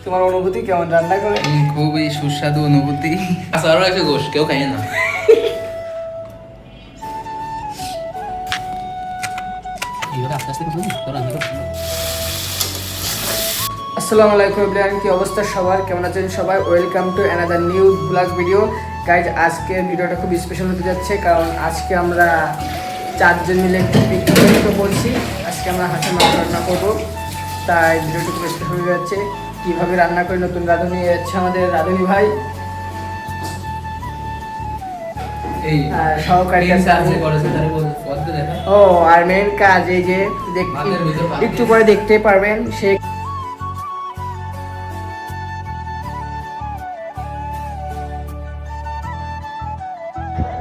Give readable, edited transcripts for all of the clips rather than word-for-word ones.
তোমার অনুভূতি কেমন রান্না করে? খুবই সুস্বাদু অনুভূতি। আরো একটা গোশ কেউ খাই না। আসসালামু আলাইকুম এভরিওয়ান, কি অবস্থা সবার, কেমন আছেন সবাই? Welcome to another new blog video. Guys, আজকের ভিডিওটা খুব স্পেশাল হতে যাচ্ছে, কারণ আজকে আমরা চারজন মিলে একটু পিকনিক করছি। আজকে আমরা হাঁসের মাংস রান্না করবো, তাই ভিডিওটা খুব স্পেশাল হয়ে যাচ্ছে। কীভাবে রান্না করে নতুন রাঁধুনি যাচ্ছে আমাদের রাঁধুনি ভাই, সহকারী ও আর মেন কাজ এই যে একটু পরে দেখতে পারবেন সে।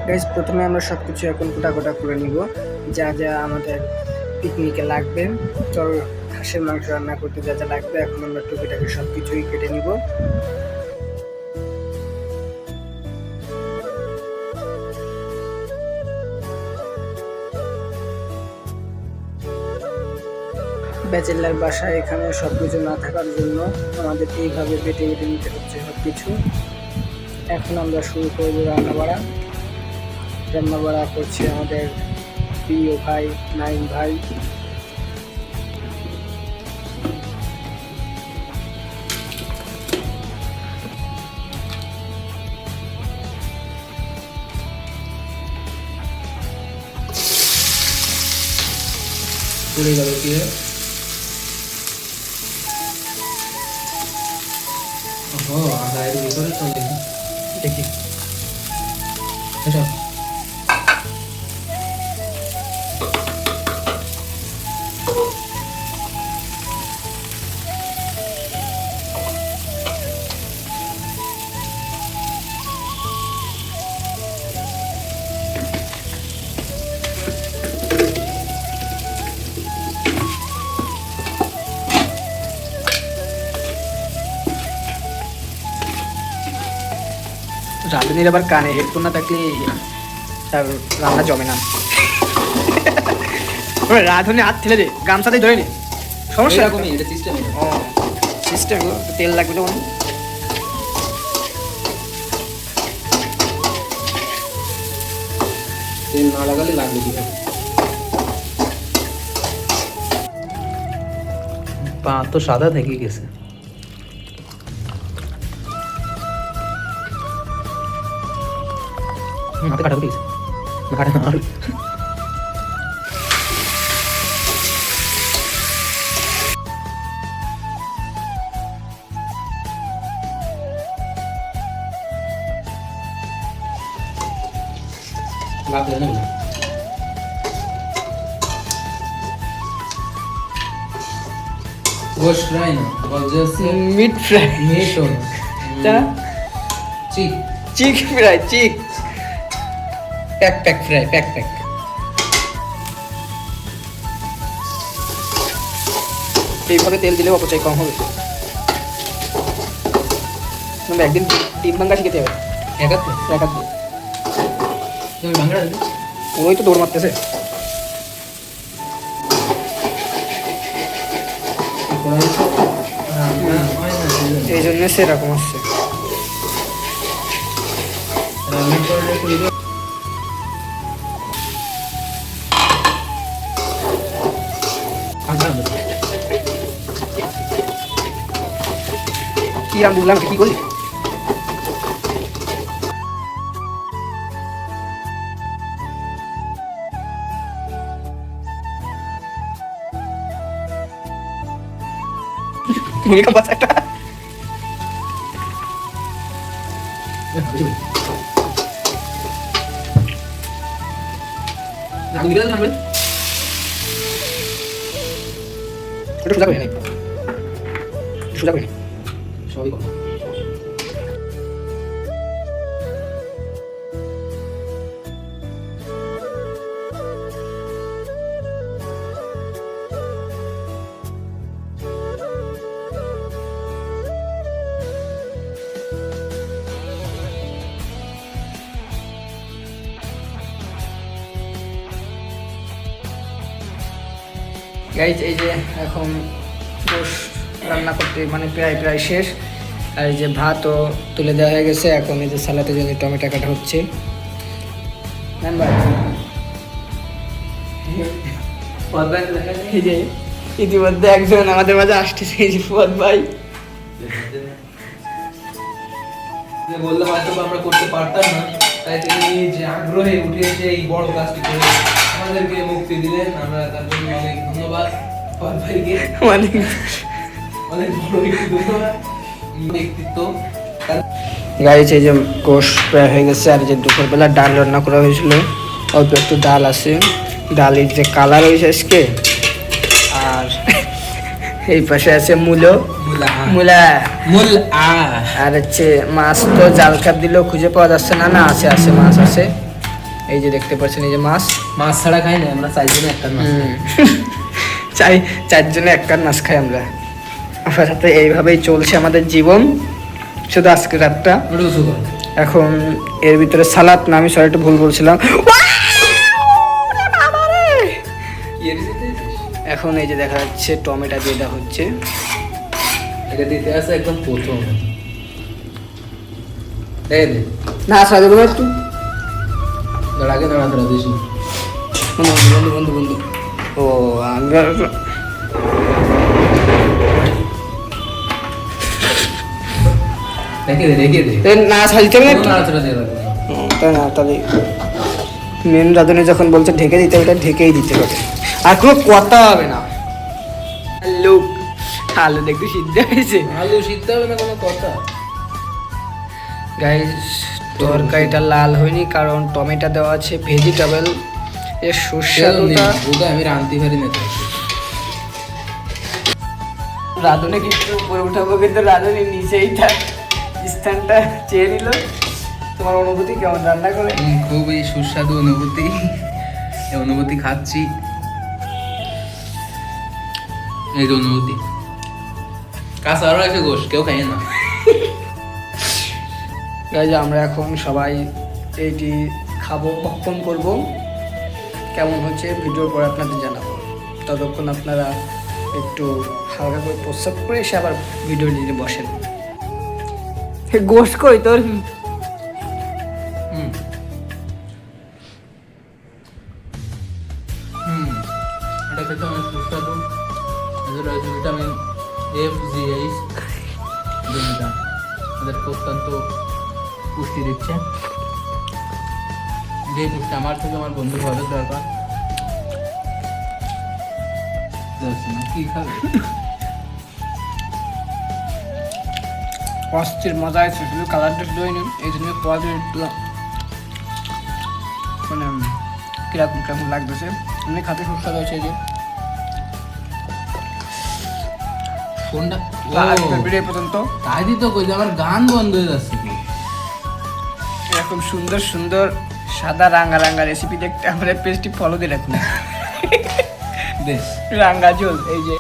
গাইস, প্রথমে আমরা সব কিছু এখন কোটা করে নিব, যা যা আমাদের পিকনিকে লাগবে। চল, হাঁসের মাংস রান্না করতে যা যা লাগবে এখন আমরা টুকিটাকি সব কিছুই কেটে নিব। ব্যাচেলার বাসায় এখানে সব কিছু না থাকার জন্য আমাদের এইভাবে বেটে বেটে নিতে হচ্ছে সব কিছু। এখন আমরা শুরু করবো রান্না বাড়া করছে আমাদের প্রিয় ভাই নাইম ভাই। পুড়ে গেল কি আদায়ের ভিতরে চলে গেল, দেখি এসব রাঁধুনির আবার কানে হেডফোন না থাকলে তার রান্না জমে না। রাঁধুনি হাত ঠেলে দে, গামছাতে ধরে নে, সমস্যা এরকমই, এটা সিস্টেম। ও সিস্টেম, তেল লাগবে তখন। তেল না লাগালে লাগবে কি পা তো সাদা থেকে গেছে। হাতে কাটা দিয়েছে কাটা না লাভ দেয় না গোশ ফ্রাই না বলছে মিট ফ্রাই, মিট তা চিক চিক ফ্রাই, চিক প্যাক ফ্রাই প্যাক এইভাবে তেল দিলে অপচয় কম হবে। মানে একদিন ডিম ভাঙ্গা শিখেতে হবে একাতে একাত দিয়ে। তুমি বাংলা দেবে ওই তো দৌড় মারতেছে, এই জন্য সেরকম হচ্ছে। কি আমি বললাম, কি করলি? মুরগি का बच्चा এটা সোজা করে নাই, সোজা করে সবই করো। গাইজ, এই যে এখন গোশ রান্না করতে মানে প্রায় প্রায় শেষ। আর এই যে ভাতও তুলে দেওয়া হয়ে গেছে, এখন এই যে সালাদের জন্য টমেটো কাটা হচ্ছে। এই যে ইতিমধ্যে একজন আমাদের মাঝে আসতেছে, এই যে ফুয়াদ ভাই। বললাম হয়তো আমরা করতে পারতাম না, তাই তিনি যে আগ্রহে উঠে এসে এই বড় কাজটি করে আমাদেরকে মুক্তি দিলেন। আমরা তার জন্য অনেক ধন্যবাদ ফুয়াদ ভাইকে, অনেক অনেক বড় একটি ধন্যবাদ ব্যক্তিত্ব। গাইজ এই যে গোশ প্রায় হয়ে গেছে। আর যে দুপুরবেলা ডাল রান্না করা হয়েছিল, অল্প একটু ডাল আছে, ডালের যে কালার হয়েছে আজকে। আর এই পাশে আছে মূলো, মূলা, আর হচ্ছে মাছ তো জাল খাপ দিলেও খুঁজে পাওয়া যাচ্ছে না। না আছে, আছে মাছ আছে, এই যে দেখতে পাচ্ছেন, এই যে মাছ। মাছ ছাড়া খাই না আমরা, চারজনে একটা মাছ চারজনে এক কান মাছ খাই আমরা। আপাতত এইভাবেই চলছে আমাদের জীবন, শুধু আজকে রাতটা। এখন এর ভিতরে সালাদ না, আমি সরি একটু ভুল বলছিলাম। এখন এই যে দেখা যাচ্ছে টমেটো দিয়ে দেওয়া হচ্ছে। এটা দিতে আছে একদম প্রথম। না সাজে দেবো একটু, আগে দাঁড়াতে দিস না। বন্ধু বন্ধু বন্ধু। ও আমি রেখে দে না সাজিতে হবে না একটু? নাড়াচাড়া দিয়ে রাখবো না। তাই না, তাহলে মেন রাঁধুনি যখন বলছে ঢেকে দিতে, ওটা ঢেকেই দিতে হবে, আর কোনো কথা হবে না। লোক আলু দেখতে সিদ্ধ হয়েছে, আলু সিদ্ধ হবে না কোনো কথা। গাইস তরকারিটা লাল হয়নি কারণ টমেটো দেওয়া আছে, ভেজিটেবল এর সুস্বাদুটা। আমি রাঁধতে পারি না। রাঁধুনি কিন্তু উপরে উঠাবো, কিন্তু রাঁধুনি নিচেই থাক, স্থানটা চেয়ে নিল। তোমার অনুভূতি কেমন রান্না করে? খুবই সুস্বাদু অনুভূতি, এই অনুভূতি খাচ্ছি, এই যে অনুভূতি। কাঁচা আরো আছে গোশ, কেউ খাই না। গাইজ আমরা এখন সবাই এইটি খাবো, ভক্ষণ করব। কেমন হচ্ছে ভিডিওর পরে আপনাদের জানাবো। ততক্ষণ আপনারা একটু হালকা করে প্রস্রাব করে এসে আবার ভিডিও নিতে বসেন। গোশ কই তোর? এটা খেতে অনেক সুস্বাদু। এদের রয়েছে ভিটামিন FGH, যেটা এদেরকে অত্যন্ত পুষ্টি দিচ্ছে। যে পুষ্টি আমার থেকে আমার বন্ধু ভালো দরকার। কি খাবে? অস্থির মজা আছে, শুধু কালারটা শুধু হয়নি, এই জন্য পরে একটু মানে কিরকম কেমন লাগতেছে, এমনি খাতে সুস্বাদু হয়েছে। এই যে কোনটা ভিডিও পর্যন্ত তাই দিত কই যে আমার গান বন্ধ হয়ে যাচ্ছে। এরকম সুন্দর সুন্দর সাদা রাঙা রাঙা রেসিপি দেখতে আমাদের পেজটি ফলো দিয়ে রাখুন। বেশ রাঙ্গা ঝোল, এই যে